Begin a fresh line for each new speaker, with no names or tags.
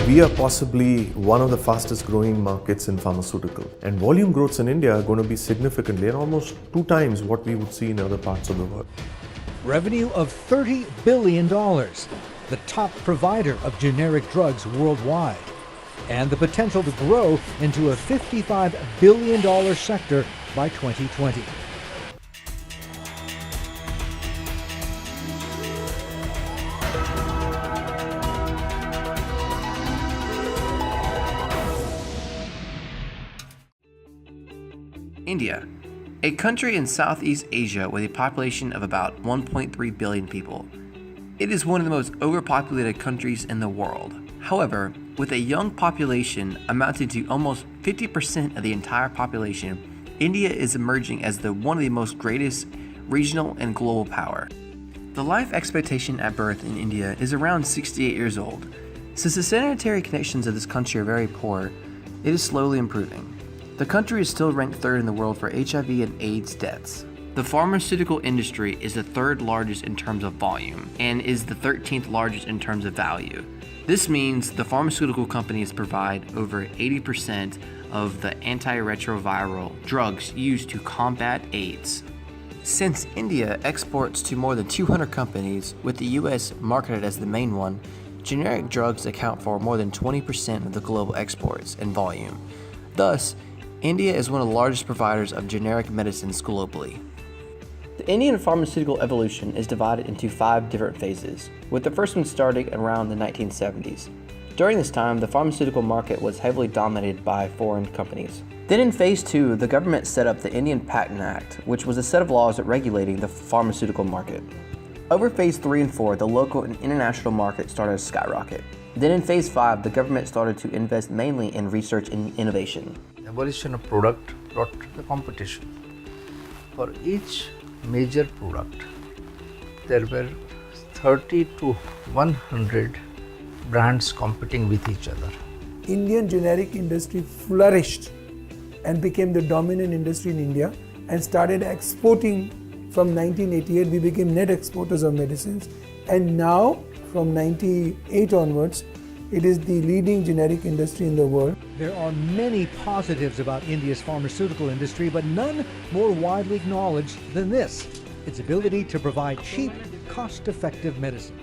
we are possibly one of the fastest growing markets in pharmaceutical. And volume growths in India are going to be significantly and almost 2 times what we would see in other parts of the world.
Revenue of $30 billion, the top provider of generic drugs worldwide, and the potential to grow into a $55 billion sector by 2020.
India, a country in Southeast Asia with a population of about 1.3 billion people. It is one of the most overpopulated countries in the world. However, with a young population amounting to almost 50% of the entire population, India is emerging as one of the most greatest regional and global power. The life expectation at birth in India is around 68 years old. Since the sanitary conditions of this country are very poor, it is slowly improving. The country is still ranked 3rd in the world for HIV and AIDS deaths. The pharmaceutical industry is the 3rd largest in terms of volume and is the 13th largest in terms of value. This means the pharmaceutical companies provide over 80% of the antiretroviral drugs used to combat AIDS. Since India exports to more than 200 companies, with the US marketed as the main one, generic drugs account for more than 20% of the global exports in volume. Thus, India is one of the largest providers of generic medicines globally. The Indian pharmaceutical evolution is divided into 5 different phases, with the first one starting around the 1970s. During this time, the pharmaceutical market was heavily dominated by foreign companies. Then in phase 2, the government set up the Indian Patent Act, which was a set of laws regulating the pharmaceutical market. Over phase 3 and 4, the local and international market started to skyrocket. Then in phase 5, the government started to invest mainly in research and innovation.
Evolution of product brought the competition. For each major product, there were 30 to 100 brands competing with each other.
Indian generic industry flourished and became the dominant industry in India and started exporting. From 1988, we became net exporters of medicines, and now from 98 onwards, it is the leading generic industry in the world.
There are many positives about India's pharmaceutical industry, but none more widely acknowledged than this: its ability to provide cheap, cost-effective medicine.